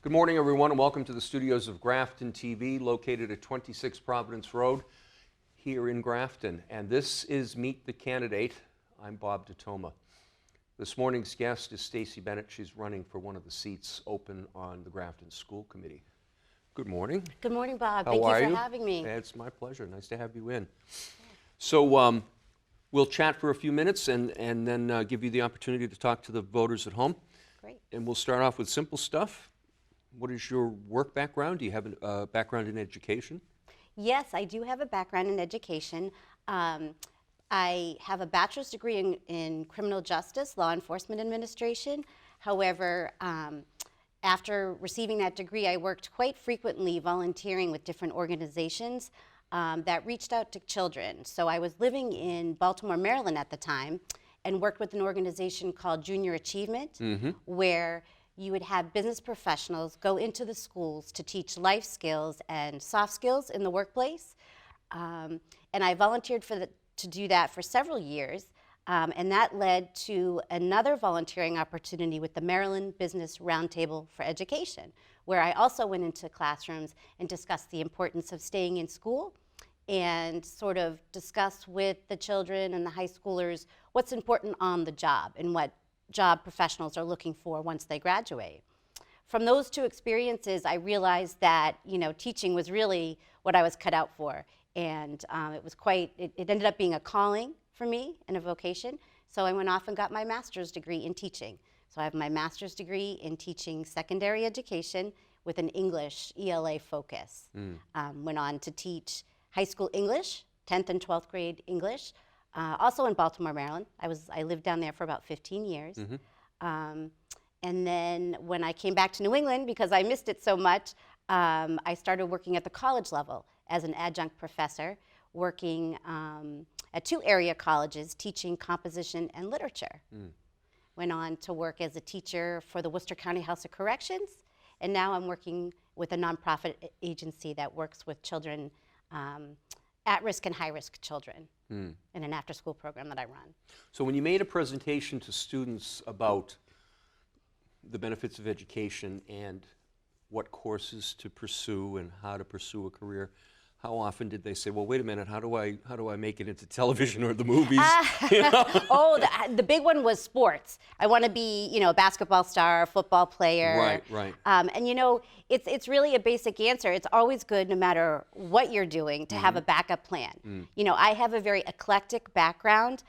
Good morning, everyone, and welcome to the studios of Grafton TV, located at 26 Providence Road here in Grafton. And this is Meet the Candidate. I'm Bob DeToma. This morning's guest is Stacie Bennett. She's running for one of the seats open on the Grafton School Committee. Good morning. Good morning, Bob. How Thank are you you? for having me. It's my pleasure. Nice to have you in. So we'll chat for a few minutes and then give you the opportunity to talk to the voters at home. Great. And we'll start off with simple stuff. What is your work background? Do you have a background in education? Yes, I do have a background in education. I have a bachelor's degree in criminal justice, law enforcement administration. However, after receiving that degree, I worked quite frequently volunteering with different organizations that reached out to children. So I was living in Baltimore, Maryland at the time, and worked with an organization called Junior Achievement, where you would have business professionals go into the schools to teach life skills and soft skills in the workplace. And I volunteered to do that for several years. And that led to another volunteering opportunity with the Maryland Business Roundtable for Education, where I also went into classrooms and discussed the importance of staying in school and sort of discuss with the children and the high schoolers what's important on the job and what job professionals are looking for once they graduate. From those two experiences, I realized that, teaching was really what I was cut out for. And it ended up being a calling for me and a vocation. So I went off and got my master's degree in teaching. So I have my master's degree in teaching secondary education with an English ELA focus. Went on to teach high school English, 10th and 12th grade English, also in Baltimore, Maryland. I lived down there for about 15 years. And then when I came back to New England, because I missed it so much, I started working at the college level as an adjunct professor, working at two area colleges, teaching composition and literature. Went on to work as a teacher for the Worcester County House of Corrections, and now I'm working with a nonprofit agency that works with children, at-risk and high-risk children, in an after-school program that I run. So when you made a presentation to students about the benefits of education and what courses to pursue and how to pursue a career, how often did they say, well, wait a minute, how do I make it into television or the movies? Oh, the big one was sports. I want to be, a basketball star, a football player. Right. And it's really a basic answer. It's always good, no matter what you're doing, to have a backup plan. I have a very eclectic background,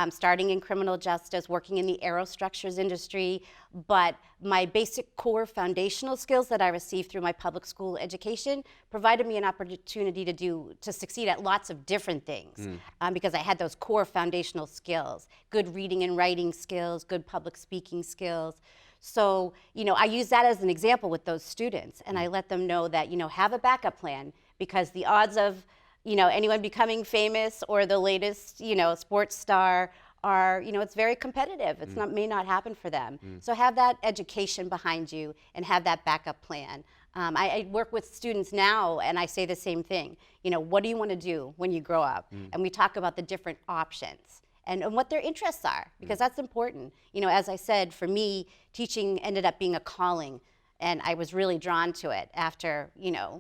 starting in criminal justice, working in the aerostructures industry, but my basic core foundational skills that I received through my public school education provided me an opportunity to succeed at lots of different things, because I had those core foundational skills, good reading and writing skills, good public speaking skills. So, I use that as an example with those students, and I let them know that, have a backup plan, because the odds of anyone becoming famous or the latest, sports star are, it's very competitive. It's may not happen for them. So have that education behind you and have that backup plan. I work with students now and I say the same thing. What do you want to do when you grow up? And we talk about the different options and what their interests are, because that's important. As I said, for me, teaching ended up being a calling. And I was really drawn to it after,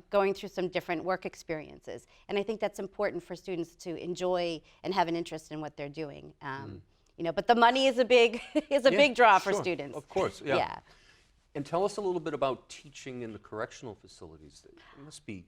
going through some different work experiences. And I think that's important for students to enjoy and have an interest in what they're doing. But the money is a big big draw for students. Of course, yeah. And tell us a little bit about teaching in the correctional facilities. It must be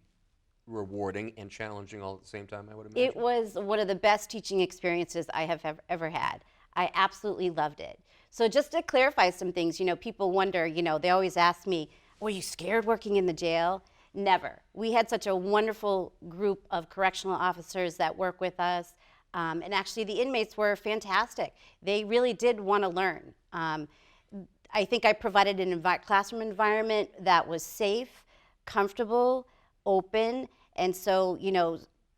rewarding and challenging all at the same time, I would imagine. It was one of the best teaching experiences I have ever had. I absolutely loved it. So just to clarify some things, people wonder, they always ask me, were you scared working in the jail? Never. We had such a wonderful group of correctional officers that work with us. And actually the inmates were fantastic. They really did want to learn. I think I provided an classroom environment that was safe, comfortable, open. And so,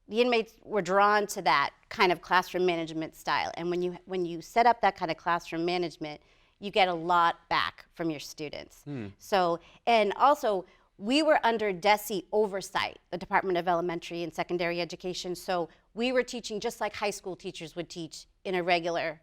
the inmates were drawn to that kind of classroom management style. And when you set up that kind of classroom management, you get a lot back from your students. So, and also, we were under DESE oversight, the Department of Elementary and Secondary Education. So we were teaching just like high school teachers would teach in a regular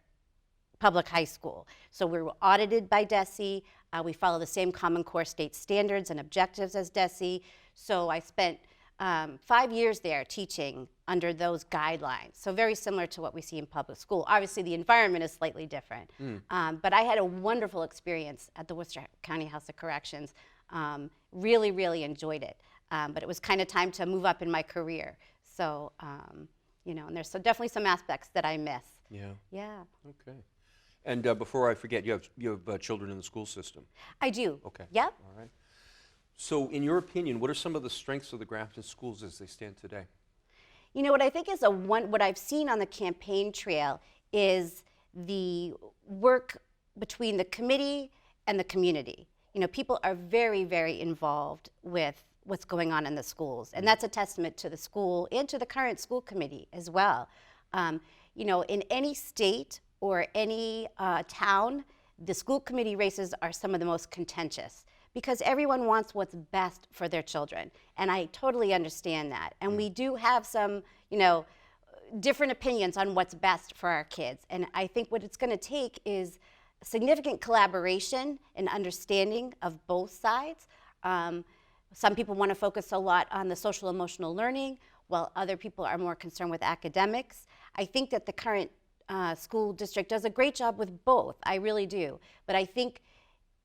public high school. So we were audited by DESE. We follow the same Common Core state standards and objectives as DESE. So I spent 5 years there teaching under those guidelines. So very similar to what we see in public school. Obviously, the environment is slightly different. But I had a wonderful experience at the Worcester County House of Corrections. Really, really enjoyed it. But it was kind of time to move up in my career. So, you know, and there's definitely some aspects that I miss. Yeah. Yeah. Okay. And before I forget, you have children in the school system. I do. Okay. Yep. All right. So, in your opinion, what are some of the strengths of the Grafton schools as they stand today? You know, what I think is what I've seen on the campaign trail is the work between the committee and the community. You know, people are very, very involved with what's going on in the schools, and that's a testament to the school and to the current school committee as well. You know, in any state or any town, the school committee races are some of the most contentious, because everyone wants what's best for their children. And I totally understand that. And we do have some, you know, different opinions on what's best for our kids. And I think what it's going to take is significant collaboration and understanding of both sides. Some people want to focus a lot on the social emotional learning, while other people are more concerned with academics. I think that the current school district does a great job with both. I really do. But I think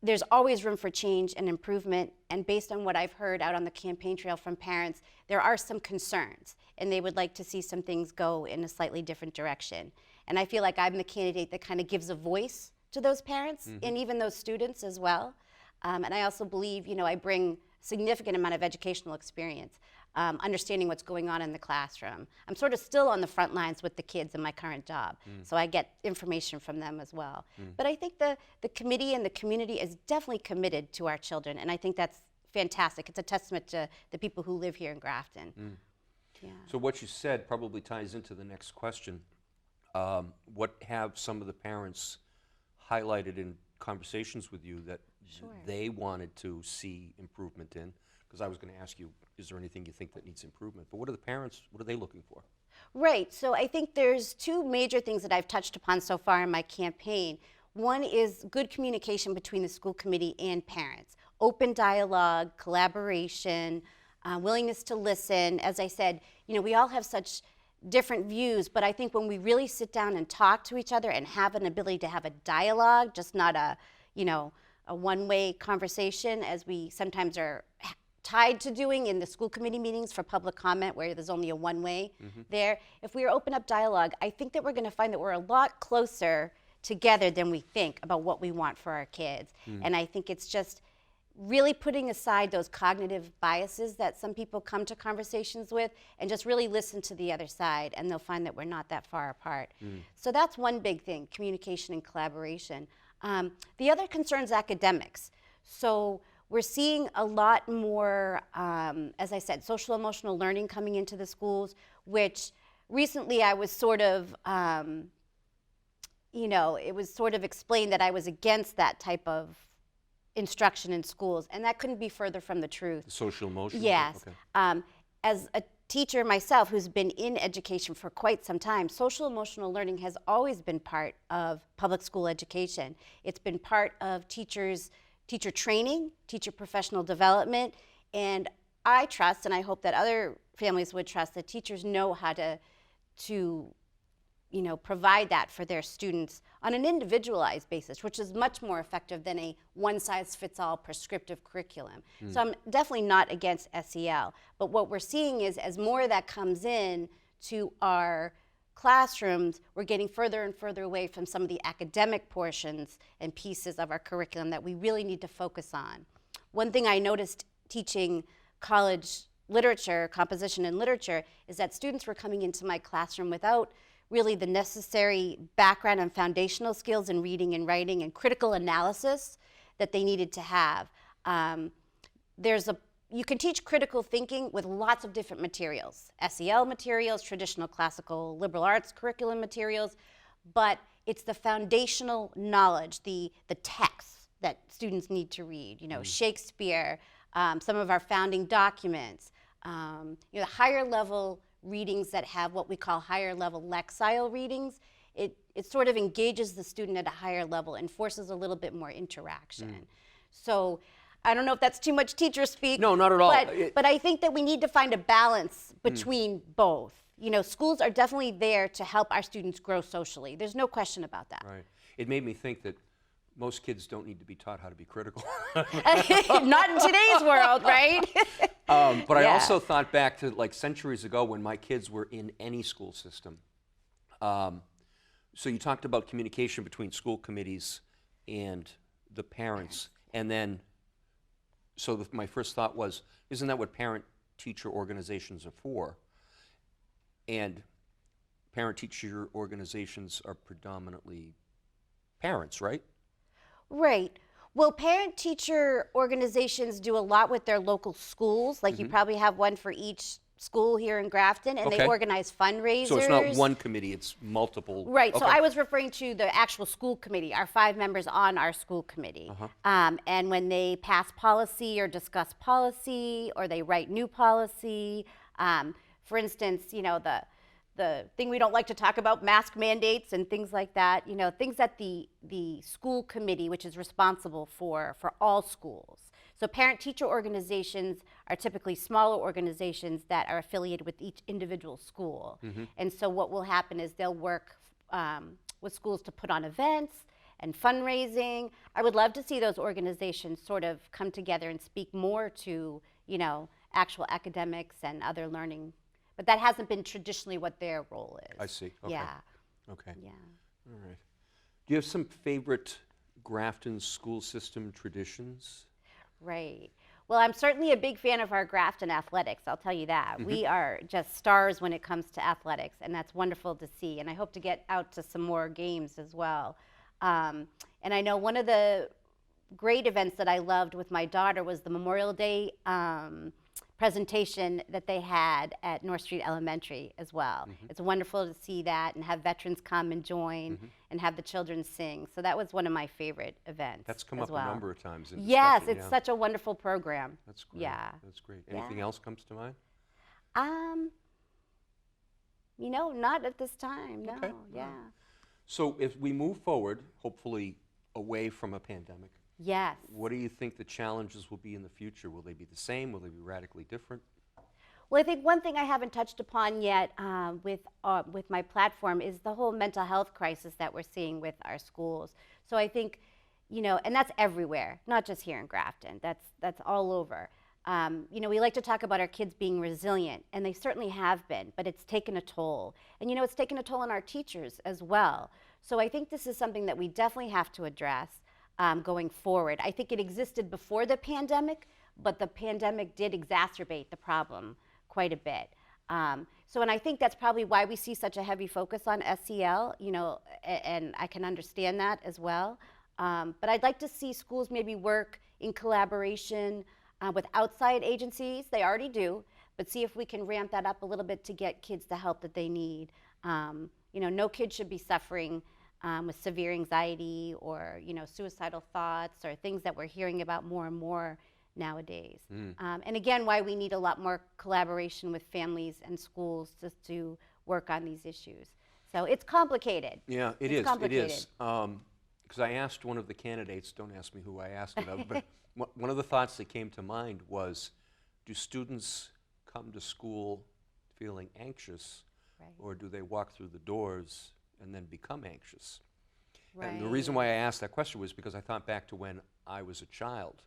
there's always room for change and improvement, and based on what I've heard out on the campaign trail from parents, there are some concerns, and they would like to see some things go in a slightly different direction. And I feel like I'm the candidate that kind of gives a voice to those parents and even those students as well. And I also believe, you know, I bring significant amount of educational experience, understanding what's going on in the classroom. I'm sort of still on the front lines with the kids in my current job, so I get information from them as well. But I think the committee and the community is definitely committed to our children, and I think that's fantastic. It's a testament to the people who live here in Grafton. Yeah. So what you said probably ties into the next question. What have some of the parents highlighted in conversations with you that they wanted to see improvement in? Because I was going to ask you, is there anything you think that needs improvement? But what are the parents, what are they looking for? Right, so I think there's two major things that I've touched upon so far in my campaign. One is good communication between the school committee and parents. Open dialogue, collaboration, willingness to listen. As I said, you know, we all have such different views, but I think when we really sit down and talk to each other and have an ability to have a dialogue, just not a, you know, a one-way conversation, as we sometimes are tied to doing in the school committee meetings for public comment, where there's only a one-way there. If we open up dialogue, I think that we're going to find that we're a lot closer together than we think about what we want for our kids. And I think it's just really putting aside those cognitive biases that some people come to conversations with, and just really listen to the other side, and they'll find that we're not that far apart. So that's one big thing, communication and collaboration. The other concern is academics. So we're seeing a lot more, as I said, social emotional learning coming into the schools, which recently I was sort of, you know, it was sort of explained that I was against that type of instruction in schools, and that couldn't be further from the truth. The social emotional? Yes. Okay. As a teacher myself who's been in education for quite some time, social emotional learning has always been part of public school education. It's been part of teacher training, teacher professional development, and I trust, and I hope that other families would trust, that teachers know how to you know, provide that for their students on an individualized basis, which is much more effective than a one-size-fits-all prescriptive curriculum. So I'm definitely not against SEL, but what we're seeing is as more of that comes in to our classrooms, we're getting further and further away from some of the academic portions and pieces of our curriculum that we really need to focus on. One thing I noticed teaching college literature, composition and literature, is that students were coming into my classroom without really the necessary background and foundational skills in reading and writing and critical analysis that they needed to have. You can teach critical thinking with lots of different materials, SEL materials, traditional classical liberal arts curriculum materials, but it's the foundational knowledge, the texts that students need to read, you know, Shakespeare, some of our founding documents, you know, higher level readings that have what we call higher level lexile readings. It sort of engages the student at a higher level and forces a little bit more interaction. So I don't know if that's too much teacher speak. No, not at all. But I think that we need to find a balance between both. You know, schools are definitely there to help our students grow socially. There's no question about that. Right. It made me think that most kids don't need to be taught how to be critical. Not in today's world, right? But I also thought back to like centuries ago when my kids were in any school system. So you talked about communication between school committees and the parents. And then, so my first thought was, isn't that what parent-teacher organizations are for? And parent-teacher organizations are predominantly parents, right? Right. Well, parent-teacher organizations do a lot with their local schools. Like you probably have one for each school here in Grafton, and they organize fundraisers. So it's not one committee, it's multiple. Right. So I was referring to the actual school committee, our 5 members on our school committee. And when they pass policy or discuss policy or they write new policy, for instance, you know, the thing we don't like to talk about, mask mandates and things like that, you know, things that the school committee, which is responsible for all schools. So parent-teacher organizations are typically smaller organizations that are affiliated with each individual school. And so what will happen is they'll work with schools to put on events and fundraising. I would love to see those organizations sort of come together and speak more to, you know, actual academics and other learning. But that hasn't been traditionally what their role is. I see. Okay. Yeah. Okay. Yeah. All right. Do you have some favorite Grafton school system traditions? Right. Well, I'm certainly a big fan of our Grafton athletics, I'll tell you that. We are just stars when it comes to athletics, and that's wonderful to see. And I hope to get out to some more games as well. And I know one of the great events that I loved with my daughter was the Memorial Day presentation that they had at North Street Elementary as well. It's wonderful to see that and have veterans come and join and have the children sing. So that was one of my favorite events. That's come as up well. a number of times in Yes, discussion, it's such a wonderful program. That's great. Yeah. That's great. Anything else comes to mind? You know, not at this time, no. Okay. Yeah. So if we move forward, hopefully away from a pandemic, Yes. what do you think the challenges will be in the future? Will they be the same? Will they be radically different? Well, I think one thing I haven't touched upon yet with my platform is the whole mental health crisis that we're seeing with our schools. So I think, you know, and that's everywhere, not just here in Grafton. That's all over. You know, we like to talk about our kids being resilient, and they certainly have been, but it's taken a toll. And, you know, it's taken a toll on our teachers as well. So I think this is something that we definitely have to address going forward. I think it existed before the pandemic, but the pandemic did exacerbate the problem quite a bit. And I think that's probably why we see such a heavy focus on SEL, you know, and I can understand that as well. But I'd like to see schools maybe work in collaboration with outside agencies. They already do, but see if we can ramp that up a little bit to get kids the help that they need. You know, no kid should be suffering with severe anxiety or, you know, suicidal thoughts or things that we're hearing about more and more nowadays. And again, why we need a lot more collaboration with families and schools just to work on these issues. So it's complicated. Yeah, It's complicated. It is. Because I asked one of the candidates, don't ask me who I asked it of, but one of the thoughts that came to mind was, do students come to school feeling anxious, or do they walk through the doors and then become anxious? And the reason why I asked that question was because I thought back to when I was a child,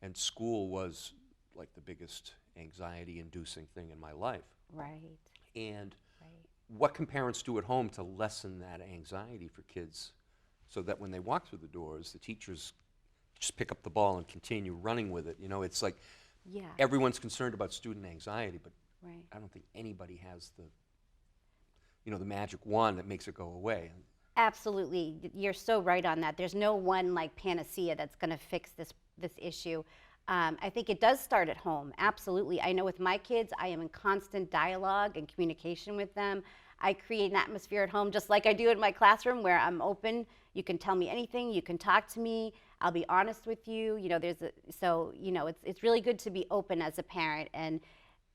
and school was like the biggest anxiety-inducing thing in my life. Right. And what can parents do at home to lessen that anxiety for kids so that when they walk through the doors, the teachers just pick up the ball and continue running with it? You know, it's like everyone's concerned about student anxiety, but I don't think anybody has the, you know, the magic wand that makes it go away. Absolutely. You're so right on that. There's no one like panacea that's going to fix this issue. I think it does start at home. Absolutely. I know with my kids, I am in constant dialogue and communication with them. I create an atmosphere at home just like I do in my classroom where I'm open. You can tell me anything. You can talk to me. I'll be honest with you. You know, you know, it's really good to be open as a parent and,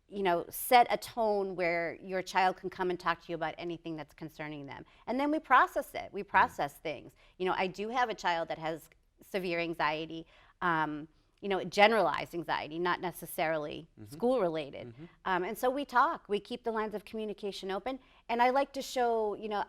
you know, set a tone where your child can come and talk to you about anything that's concerning them. And then we process it. We process things. You know, I do have a child that has severe anxiety. you know, generalized anxiety, not necessarily school related. And so we talk, we keep the lines of communication open. And I like to show, you know,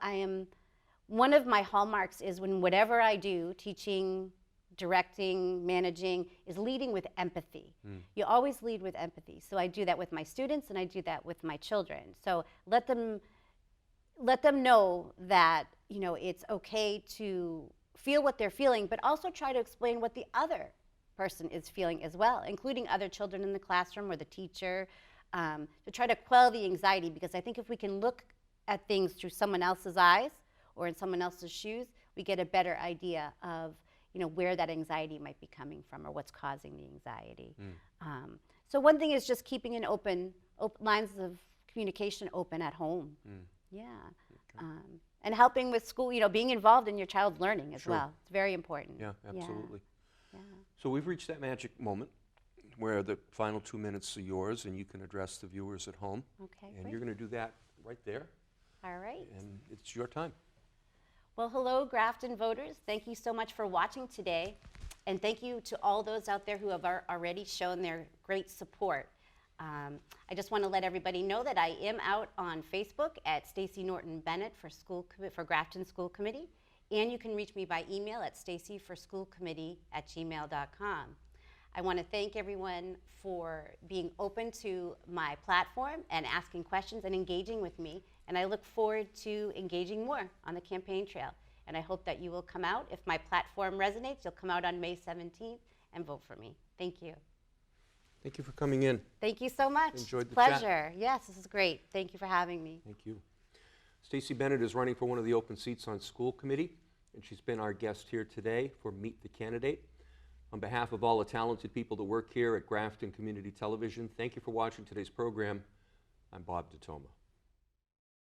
one of my hallmarks is when whatever I do, teaching, directing, managing, is leading with empathy. You always lead with empathy. So I do that with my students and I do that with my children. So let them know that, you know, it's okay to feel what they're feeling, but also try to explain what the other person is feeling as well, including other children in the classroom or the teacher, to try to quell the anxiety, because I think if we can look at things through someone else's eyes or in someone else's shoes, we get a better idea of, you know, where that anxiety might be coming from or what's causing the anxiety. So one thing is just keeping an open lines of communication open at home. Yeah. Okay. And helping with school, you know, being involved in your child's learning as well. It's very important. Yeah, absolutely. Yeah. So we've reached that magic moment where the final 2 minutes are yours and you can address the viewers at home. Okay, And great. you're going to do that right there. All right. And it's your time. Well, hello, Grafton voters. Thank you so much for watching today. And thank you to all those out there who have already shown their great support. I just want to let everybody know that I am out on Facebook at Stacie Norton Bennett for Grafton School Committee. And you can reach me by email at stacieforschoolcommittee@gmail.com. I want to thank everyone for being open to my platform and asking questions and engaging with me. And I look forward to engaging more on the campaign trail. And I hope that you will come out. If my platform resonates, you'll come out on May 17th and vote for me. Thank you. Thank you for coming in. Thank you so much. Enjoyed the Pleasure. Yes, this is great. Thank you for having me. Thank you. Stacie Bennett is running for one of the open seats on school committee, and she's been our guest here today for Meet the Candidate. On behalf of all the talented people that work here at Grafton Community Television, thank you for watching today's program. I'm Bob DeToma.